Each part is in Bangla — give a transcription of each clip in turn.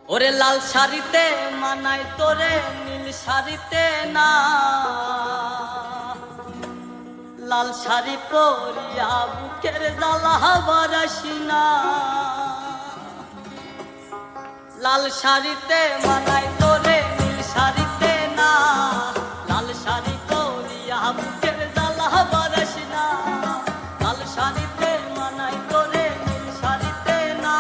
ওরে লাল শাড়িতে মানাই তোরে নীল শাড়িতে না, লাল শাড়ি পরিয়া বুকের জ্বালা বারাসি না। লাল শাড়িতে মানাই তোরে নীল শাড়িতে না, লাল শাড়ি পরিয়া বুকের জ্বালা বারাসি না। লাল শাড়িতে মানাই তোরে নীল শাড়িতে না,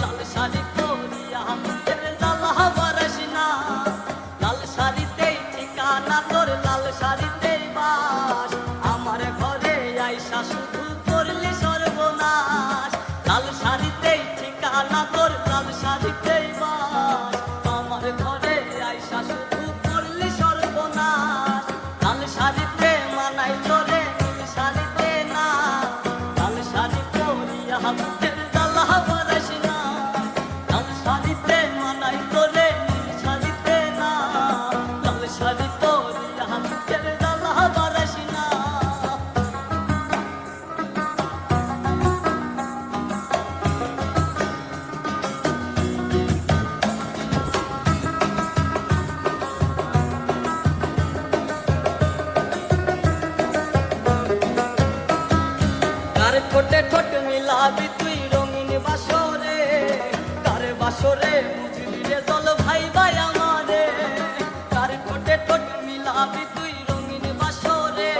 লাল শাড়ি পরিয়া বুকের জ্বালা বারাসি না। লাল শাড়িতেই ঠিকানা তোর, লাল শাড়িতেই বাস, আমার ঘরে আইসা শুধু করলি সর্বনাশ। লাল শাড়িতেই ঠিকানা তোর, লাল শাড়িতেই বাস, আমার ঘরে আইসা শুধু করলি সর্বনাশ। লাল শাড়িতে মানাই তোরে নীল শাড়িতে না, লাল শাড়ি পরিয়া বুকের জ্বালা বারাসি না। লাল শাড়িতে মানাই তোরে নীল শাড়িতে না, লাল শাড়ি পরিয়া বুকের জ্বালা বারাসি না। কার ঠোঁটে ঠোঁট মিলাবি তুই রঙিন বাসরে, কার বাসরে বুঝবি রে জল ভাই ভাই আমারে। কার ঠোঁটে ঠোঁট মিলাবি তুই রঙিন বাসরে,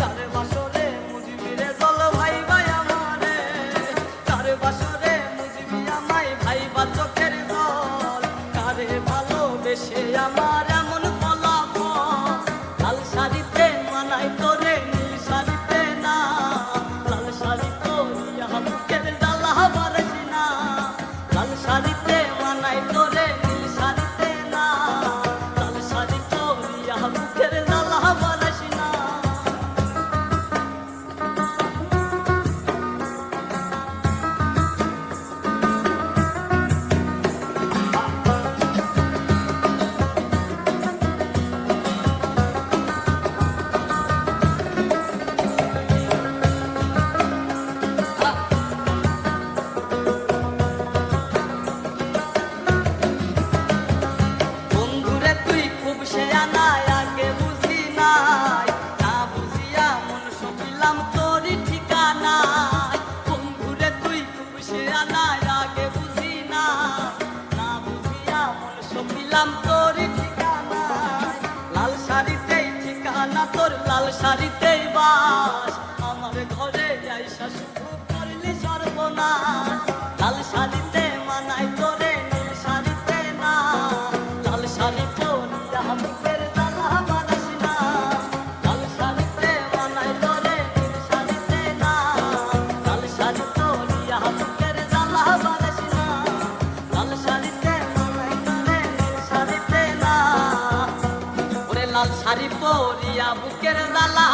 কার বাসরে বুঝবি রে জল ভাই ভাই আমারে। কার বাসরে বুঝবি আমায় ভাই বা চোখের জল, কারে ভালোবেসে আমার এমন ফলাফল। লাল শাড়িতে মানাই তোরে নীল শাড়িতে না, লাল শাড়ি পরিয়া বুকের জ্বালা বারাসি না। লাল শাড়িতে মানাই তোরে নীল শাড়িতে না, লাল শাড়ি পরিয়া বুকের জ্বালা বারাসি না। বন্ধুরে তুই খুব শেয়ানা, আগে বুঝি নাই, না বুঝিয়া মন সপিলাম তোরই ঠিকানায়। বন্ধুরে তুই খুব শেয়ানা, আগে বুঝি নাই, না বুঝিয়া মন সপিলাম তোরই ঠিকানায়। লাল শাড়িতেই ঠিকানা তোর, লাল শাড়িতেই বাস, আমার ঘরে আইসা শুধু করলি সর্বনাশ। লাল শাড়িতে মানাই তোরে নীল শাড়িতে না, লাল শাড়ি পরিয়া বুকের জ্বালা বারাসি না। লাল শাড়িতে মানাই তোরে নীল শাড়িতে না, লাল শাড়ি পরিয়া বুকের জ্বালা বারাসি না। লাল শাড়িতে মানাই তোরে নীল শাড়িতে না, ওরে লাল শাড়ি পরিয়া বুকের জ্বালা